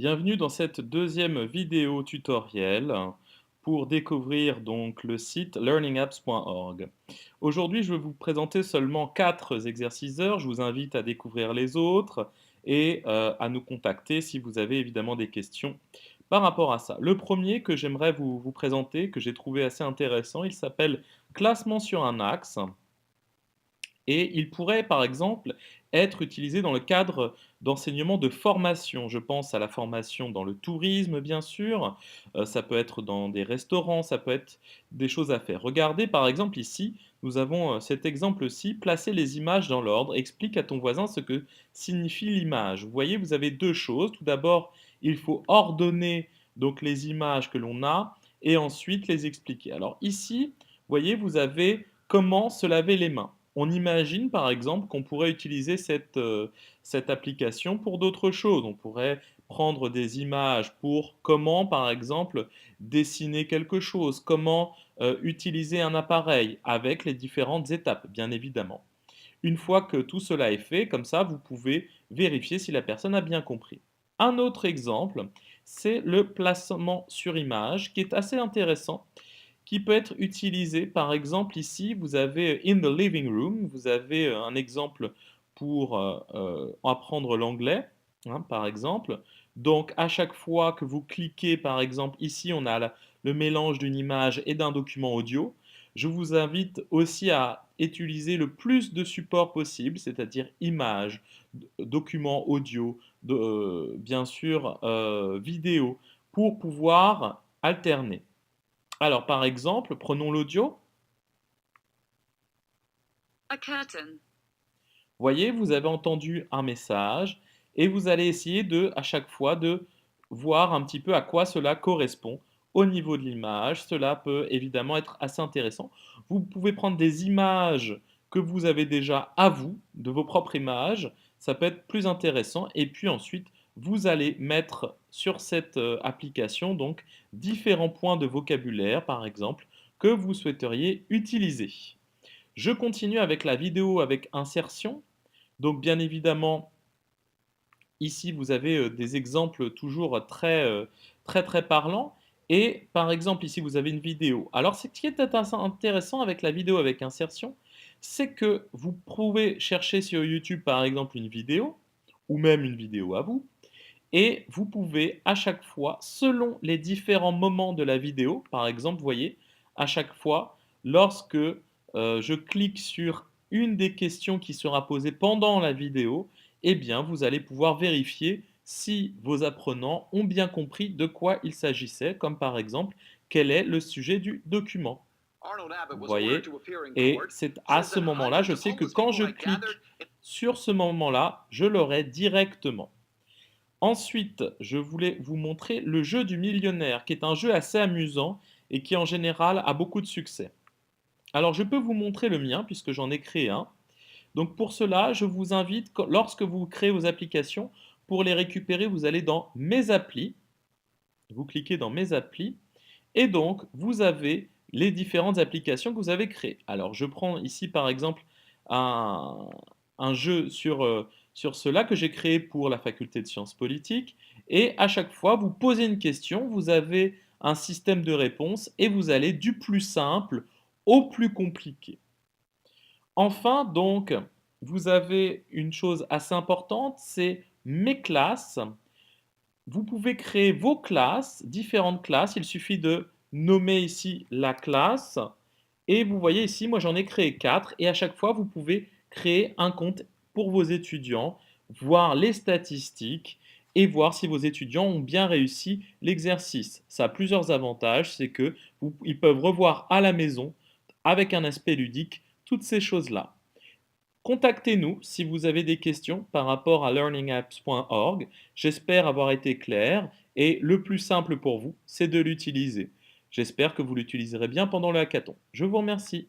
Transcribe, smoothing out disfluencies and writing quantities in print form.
Bienvenue dans cette deuxième vidéo tutoriel pour découvrir donc le site learningapps.org. Aujourd'hui, je vais vous présenter seulement 4 exerciceurs. Je vous invite à découvrir les autres et à nous contacter si vous avez évidemment des questions par rapport à ça. Le premier que j'aimerais vous présenter, que j'ai trouvé assez intéressant, il s'appelle Classement sur un axe. Et il pourrait, par exemple, être utilisé dans le cadre d'enseignement de formation. Je pense à la formation dans le tourisme, bien sûr, ça peut être dans des restaurants, ça peut être des choses à faire. Regardez, par exemple, ici, nous avons, cet exemple-ci: «Placer les images dans l'ordre. Explique à ton voisin ce que signifie l'image». Vous voyez, vous avez 2 choses. Tout d'abord, il faut ordonner donc les images que l'on a et ensuite les expliquer. Alors ici, vous voyez, vous avez comment se laver les mains. On imagine par exemple qu'on pourrait utiliser cette application pour d'autres choses. On pourrait prendre des images pour comment, par exemple, dessiner quelque chose, comment, utiliser un appareil avec les différentes étapes, bien évidemment. Une fois que tout cela est fait, comme ça, vous pouvez vérifier si la personne a bien compris. Un autre exemple, c'est le placement sur image qui est assez intéressant, qui peut être utilisé. Par exemple, ici, vous avez in the living room, vous avez un exemple pour apprendre l'anglais, hein, par exemple. Donc, à chaque fois que vous cliquez, par exemple, ici, on a le mélange d'une image et d'un document audio. Je vous invite aussi à utiliser le plus de supports possible, c'est-à-dire images, documents audio, bien sûr, vidéo, pour pouvoir alterner. Alors, par exemple, prenons l'audio. A curtain. Voyez, vous avez entendu un message et vous allez essayer de, à chaque fois, de voir un petit peu à quoi cela correspond au niveau de l'image. Cela peut évidemment être assez intéressant. Vous pouvez prendre des images que vous avez déjà à vous, de vos propres images. Ça peut être plus intéressant. Et puis ensuite, vous allez mettre sur cette application donc différents points de vocabulaire, par exemple, que vous souhaiteriez utiliser. Je continue avec la vidéo avec insertion. Donc bien évidemment, ici vous avez des exemples toujours très parlants. Et par exemple, ici vous avez une vidéo. Alors ce qui est intéressant avec la vidéo avec insertion, c'est que vous pouvez chercher sur YouTube par exemple une vidéo, ou même une vidéo à vous, et vous pouvez à chaque fois, selon les différents moments de la vidéo, par exemple, vous voyez, à chaque fois, lorsque je clique sur une des questions qui sera posée pendant la vidéo, eh bien, vous allez pouvoir vérifier si vos apprenants ont bien compris de quoi il s'agissait, comme par exemple, quel est le sujet du document. Arnold Abbott Vous was a learner voyez? to appear in Et court, c'est à says ce that moment-là, hundreds je of sais que homeless quand people je had gathered. clique sur ce moment-là, je l'aurai directement. Ensuite, je voulais vous montrer le jeu du millionnaire, qui est un jeu assez amusant et qui en général a beaucoup de succès. Alors je peux vous montrer le mien puisque j'en ai créé un. Donc pour cela, je vous invite, lorsque vous créez vos applications, pour les récupérer, vous allez dans Mes applis, vous cliquez dans Mes applis, et donc vous avez les différentes applications que vous avez créées. Alors je prends ici par exemple un, un jeu sur cela que j'ai créé pour la faculté de sciences politiques, et à chaque fois vous posez une question, vous avez un système de réponse et vous allez du plus simple au plus compliqué. Enfin, donc, vous avez une chose assez importante, c'est mes classes. Vous pouvez créer vos classes, différentes classes. Il suffit de nommer ici la classe. Et vous voyez ici, moi j'en ai créé 4. Et à chaque fois, vous pouvez créer un compte pour vos étudiants, voir les statistiques et voir si vos étudiants ont bien réussi l'exercice. Ça a plusieurs avantages, c'est que ils peuvent revoir à la maison, avec un aspect ludique, toutes ces choses-là. Contactez-nous si vous avez des questions par rapport à learningapps.org. J'espère avoir été clair et le plus simple pour vous, c'est de l'utiliser. J'espère que vous l'utiliserez bien pendant le hackathon. Je vous remercie.